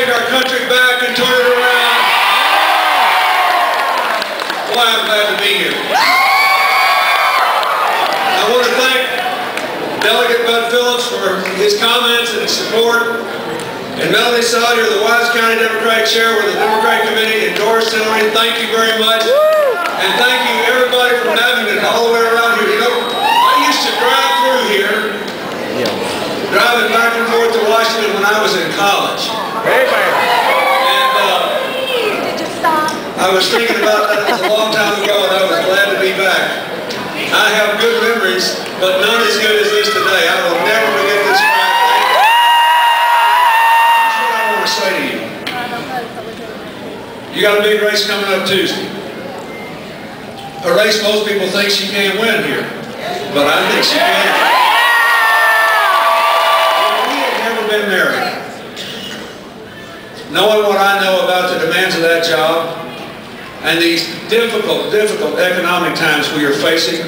take our country back and turn it around. Boy, I'm glad to be here. I want to thank Delegate Bud Phillips for his comments and his support. And Melanie Sawyer, the Wise County Democratic Chair with the Democratic Committee endorsed Hillary. Thank you very much. And thank you everybody from Abingdon all the way around here. You know, I used to drive through here, driving back and forth to Washington when I was in college. And I was thinking about that. It was a long time ago, and I was glad to be back. I have good memories, but none as good as this today. I will never forget this track. That's what I want to say to you. You got a big race coming up Tuesday. A race most people think she can't win here, but I think she can. We have never been married. Knowing what I know about the demands of that job and these difficult economic times we are facing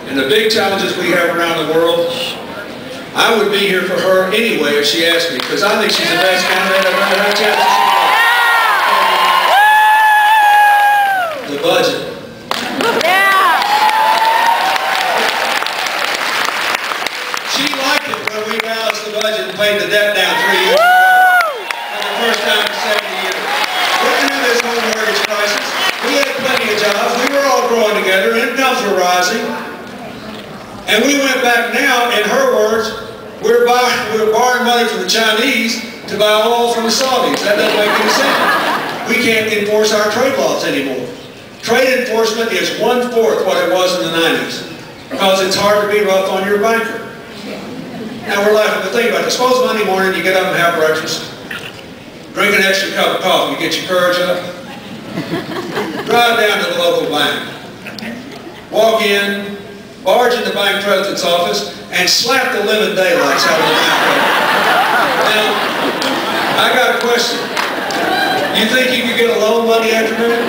and the big challenges we have around the world, I would be here for her anyway if she asked me, because I think she's the best candidate I've ever had a chance to see. The budget. She liked it when we balanced the budget and paid the debt down 3 years ago for the first time in 70 years. We're through this home mortgage crisis. We had plenty of jobs. We were all growing together. Incomes were rising. And we went back now, in her words, we're borrowing money from the Chinese to buy oil from the Saudis. That doesn't make any sense. We can't enforce our trade laws anymore. Trade enforcement is 1/4 what it was in the 90s because it's hard to be rough on your banker. Now we're laughing, but think about it. Suppose Monday morning you get up and have breakfast, drink an extra cup of coffee, get your courage up, drive down to the local bank, walk in, barge in the bank president's office, and slap the living daylights out of the bank president. Now, I got a question. You think you could get a loan Monday afternoon?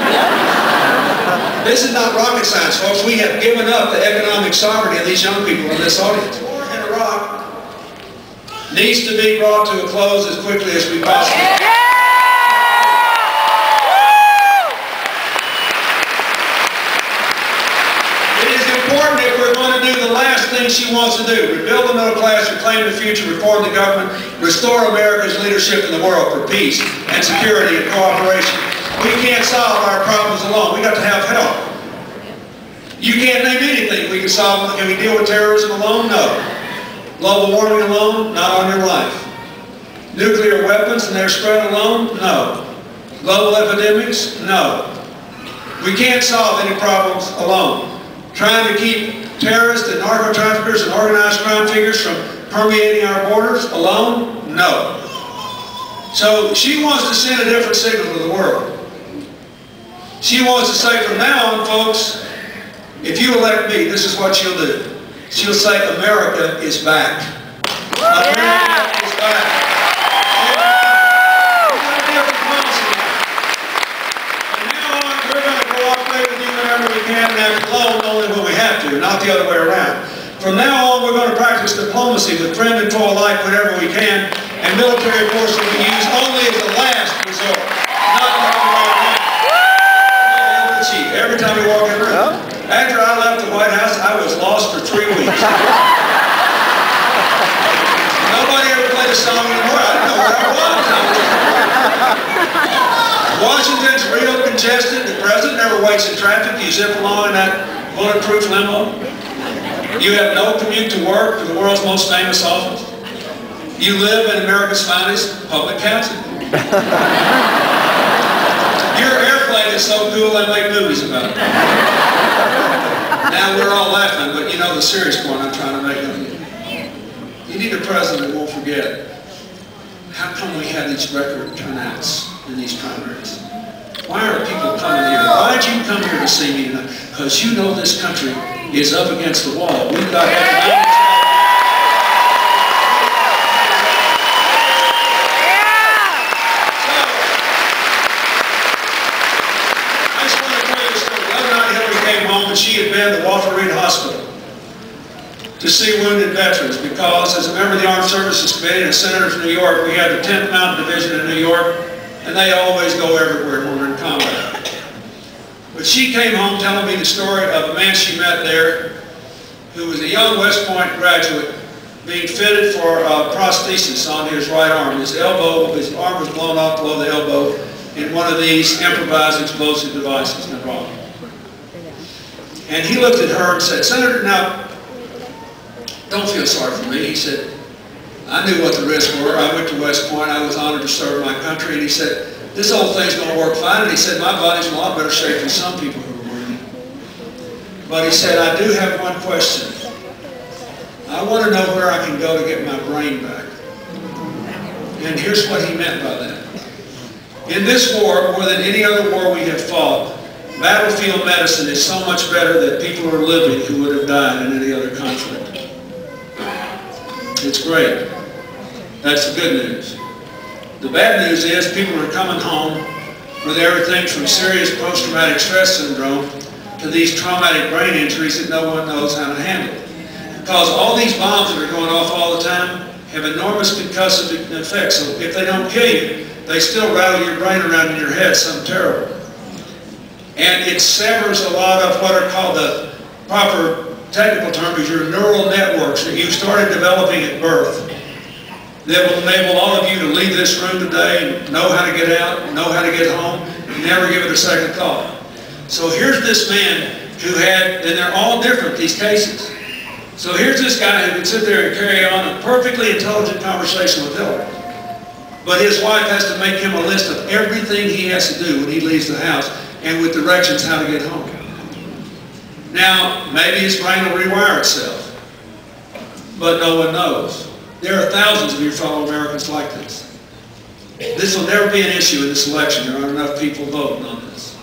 This is not rocket science, folks. We have given up the economic sovereignty of these young people in this audience. The war in Iraq needs to be brought to a close as quickly as we possibly can. If we're going to do the last thing she wants to do, rebuild the middle class, reclaim the future, reform the government, restore America's leadership in the world for peace and security and cooperation. We can't solve our problems alone. We got to have help. You can't name anything we can solve. Can we deal with terrorism alone? No. Global warming alone? Not on your life. Nuclear weapons and their spread alone? No. Global epidemics? No. We can't solve any problems alone. Trying to keep terrorists and narco-traffickers and organized crime figures from permeating our borders alone? No. So she wants to send a different signal to the world. She wants to say from now on, folks, if you elect me, this is what she'll do. She'll say America is back. America is back. And act alone only when we have to, not the other way around. From now on, we're going to practice diplomacy with friend and foe alike whenever we can, and military force will be used only as a last resort, not the other way around. Every time we walk in the room. After I left the White House, I was lost for 3 weeks. Nobody ever played a song anymore. I didn't know where I was. Washington's real congested. The president never waits in traffic. You zip along in that bulletproof limo. You have no commute to work to the world's most famous office. You live in America's finest public housing. Your airplane is so cool they make movies about it. Now we're all laughing, but you know the serious point I'm trying to make of you. You need a president that won't forget. How come we had these record turnouts in these primaries? Why are people coming here? Why did you come here to see me tonight? Because you know this country is up against the wall. We've got economic I just want to tell you a story. The other night Hillary came home and she had been at the Walter Reed Hospital. to see wounded veterans, because as a member of the Armed Services Committee and a senator from New York, we have the 10th Mountain Division in New York, and they always go everywhere when we're in combat. But she came home telling me the story of a man she met there who was a young West Point graduate being fitted for prosthesis on his right arm. His arm was blown off below the elbow in one of these improvised explosive devices. No problem. And he looked at her and said, "Senator, now, don't feel sorry for me." He said, "I knew what the risks were. I went to West Point. I was honored to serve my country." And he said, "This whole thing's going to work fine." And he said, "My body's in a lot better shape than some people who are wounded. But," he said, "I do have one question. I want to know where I can go to get my brain back." And here's what he meant by that. In this war, more than any other war we have fought, battlefield medicine is so much better that people are living who would have died in any other conflict. It's great. That's the good news. The bad news is people are coming home with everything from serious post-traumatic stress syndrome to these traumatic brain injuries that no one knows how to handle. Because all these bombs that are going off all the time have enormous concussive effects. So if they don't kill you, they still rattle your brain around in your head, something terrible. And it severs a lot of what are called, the proper technical term is your neural networks that you started developing at birth, that will enable all of you to leave this room today and know how to get out, know how to get home, and never give it a second thought. So here's this man who had, and they're all different, these cases. So here's this guy who can sit there and carry on a perfectly intelligent conversation with Hillary. But his wife has to make him a list of everything he has to do when he leaves the house and with directions how to get home. Now, maybe his brain will rewire itself, but no one knows. There are thousands of your fellow Americans like this. This will never be an issue in this election. There aren't enough people voting on this.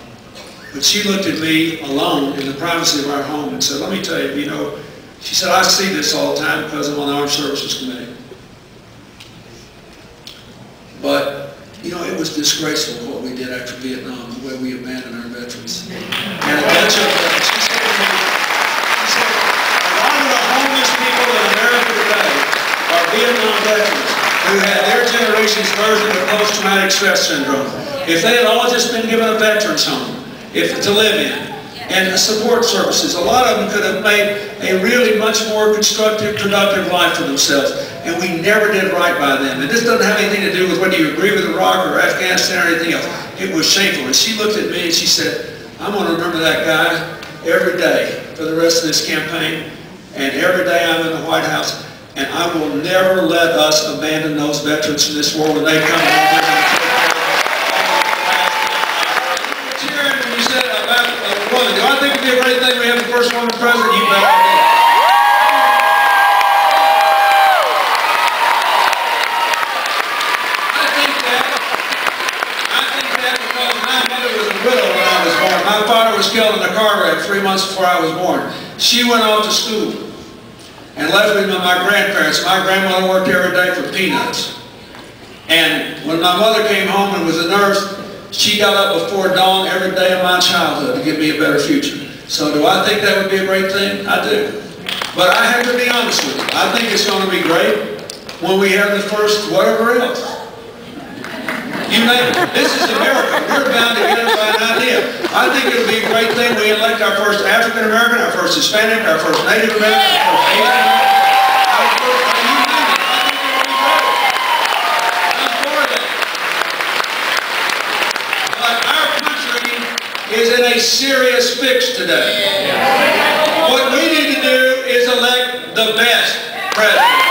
But she looked at me alone in the privacy of our home and said, "Let me tell you, you know," she said, "I see this all the time because I'm on the Armed Services Committee. But, you know, it was disgraceful what we did after Vietnam, the way we abandoned our veterans." And a bunch of, she said, "A lot of the homeless people in America today are Vietnam veterans who had their generation's version of post-traumatic stress syndrome. If they had all just been given a veterans home to live in, and support services, a lot of them could have made a really much more constructive, productive life for themselves. And we never did right by them. And this doesn't have anything to do with whether you agree with Iraq or Afghanistan or anything else. It was shameful." And she looked at me and she said, "I'm going to remember that guy every day for the rest of this campaign, and every day I'm in the White House, and I will never let us abandon those veterans from this war when they come home." Cheering when you said about a woman, do I think it'd be a great thing we have the first woman president? You bet I do. My father was killed in a car wreck 3 months before I was born. She went off to school and left me with my grandparents. My grandmother worked every day for peanuts. And when my mother came home and was a nurse, she got up before dawn every day of my childhood to give me a better future. So do I think that would be a great thing? I do. But I have to be honest with you. I think it's going to be great when we have the first whatever else. You name it. This is America. We're bound to get it by an idea. I think it would be a great thing we elect our first African American, our first Hispanic, our first Native American, our first Asian American. You name it. I think it would be great. I'm for that. But our country is in a serious fix today. What we need to do is elect the best president.